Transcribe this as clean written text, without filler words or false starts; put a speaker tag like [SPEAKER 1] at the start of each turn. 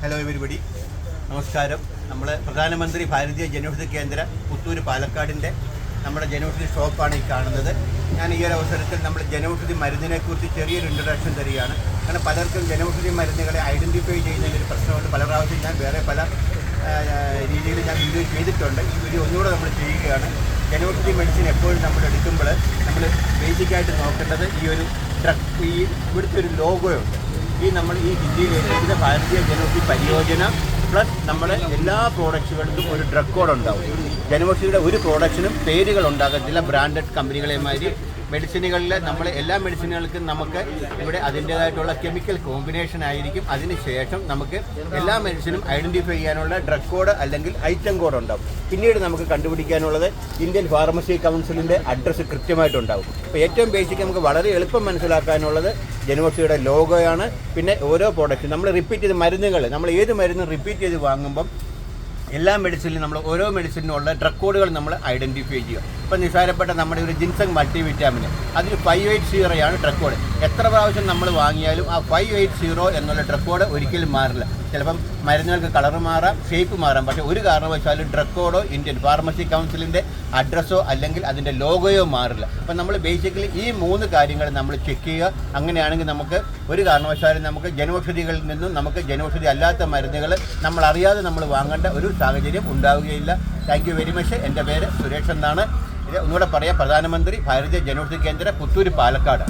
[SPEAKER 1] Hello everybody, നമസ്കാരം. നമ്മൾ പ്രധാനമന്ത്രി ഭാരതീയ ജനൌഷധി കേന്ദ്ര പുത്തൂർ പാലക്കാടിൻ്റെ നമ്മുടെ ജനൌഷധി ഷോപ്പാണ് ഈ കാണുന്നത്. ഞാൻ ഈ ഒരു അവസരത്തിൽ നമ്മൾ ജനൌഷധി മരുന്നിനെക്കുറിച്ച് ചെറിയൊരു ഇൻട്രൊഡക്ഷൻ തരികയാണ്. കാരണം പലർക്കും ജനൌഷധി മരുന്നുകളെ ഐഡൻറ്റിഫൈ ചെയ്യുന്നതിനൊരു പ്രശ്നമുണ്ട്. പല പ്രാവശ്യം ഞാൻ വേറെ പല രീതിയിൽ ഞാൻ വീഡിയോ ചെയ്തിട്ടുണ്ട്. ഈ വീഡിയോ ഒന്നുകൂടെ നമ്മൾ ചെയ്യുകയാണ്. ജനൌഷധി മെഡിസിൻ എപ്പോഴും നമ്മൾ എടുക്കുമ്പോൾ നമ്മൾ ബേസിക്കായിട്ട് നോക്കേണ്ടത് ഈ ഒരു ഇവിടുത്തെ ഒരു ലോഗോയുണ്ട്. നമ്മൾ ഈ ഹിന്ദിയിൽ എഴുതിയിരിക്കുന്ന ഭാരതീയ ജനൌഷധി പരിയോജന പ്ലസ് നമ്മുടെ എല്ലാ പ്രോഡക്റ്റുകൾക്കും ഒരു ഡ്രഗ് കോഡ് ഉണ്ടാവും. ജനൌഷധിയുടെ ഒരു പ്രോഡക്റ്റിനും പേരുകൾ ഉണ്ടാകത്തില്ല. ബ്രാൻഡഡ് കമ്പനികളെമാതിരി മെഡിസിനുകളിൽ നമ്മൾ എല്ലാ മെഡിസിനുകൾക്കും നമുക്ക് ഇവിടെ അതിൻ്റേതായിട്ടുള്ള കെമിക്കൽ കോമ്പിനേഷൻ ആയിരിക്കും. അതിനുശേഷം നമുക്ക് എല്ലാ മെഡിസിനും ഐഡൻറ്റിഫൈ ചെയ്യാനുള്ള ഡ്രഗ് കോഡ് അല്ലെങ്കിൽ ഐറ്റം കോഡ് ഉണ്ടാവും. പിന്നീട് നമുക്ക് കണ്ടുപിടിക്കാനുള്ളത് ഇന്ത്യൻ ഫാർമസി കൗൺസിലിൻ്റെ അഡ്രസ്സ് കൃത്യമായിട്ടുണ്ടാവും. അപ്പോൾ ഏറ്റവും ബേസിക് നമുക്ക് വളരെ എളുപ്പം മനസ്സിലാക്കാനുള്ളത് ജനൌഷധിയുടെ ലോഗോയാണ്. പിന്നെ ഓരോ പ്രോഡക്റ്റും നമ്മൾ റിപ്പീറ്റ് ചെയ്ത് മരുന്നുകൾ നമ്മൾ ഏത് മരുന്നും റിപ്പീറ്റ് ചെയ്ത് വാങ്ങുമ്പം എല്ലാ മെഡിസിനിലും നമ്മൾ ഓരോ മെഡിസിനുള്ള ഡ്രഗ് കോഡുകൾ നമ്മൾ ഐഡൻറ്റിഫൈ ചെയ്യുക. ഇപ്പോൾ നിസ്സാരപ്പെട്ട നമ്മുടെ ഒരു ജിൻസങ് മൾട്ടിവിറ്റാമിൻ അതിന് 580 ഡ്രഗ് കോഡ്. എത്ര പ്രാവശ്യം നമ്മൾ വാങ്ങിയാലും ആ 580 എന്നുള്ള ഡ്രഗ് കോഡ് ഒരിക്കലും മാറില്ല. ചിലപ്പം മരുന്നുകൾക്ക് കളർ മാറാം, ഷേപ്പ് മാറാം, പക്ഷേ ഒരു കാരണവശാലും ഡ്രഗ് കോഡോ ഇന്ത്യൻ ഫാർമസി കൗൺസിലിൻ്റെ അഡ്രസ്സോ അല്ലെങ്കിൽ അതിൻ്റെ ലോഗോയോ മാറില്ല. അപ്പം നമ്മൾ ബേസിക്കലി ഈ 3 കാര്യങ്ങൾ നമ്മൾ ചെക്ക് ചെയ്യുക. അങ്ങനെയാണെങ്കിൽ നമുക്ക് ഒരു കാരണവശാലും നമുക്ക് ജനൌഷധികളിൽ നിന്നും നമുക്ക് ജനൌഷധി അല്ലാത്ത മരുന്നുകൾ നമ്മൾ അറിയാതെ നമ്മൾ വാങ്ങേണ്ട ഒരു സാഹചര്യം ഉണ്ടാവുകയില്ല. Thank you very much. എൻ്റെ പേര് സുരേഷ് എന്നാണ്. ഇത് ഒന്നുകൂടെ പറയാം, പ്രധാനമന്ത്രി ഭാരതീയ ജനൌഷധി കേന്ദ്ര പുത്തൂർ പാലക്കാട്.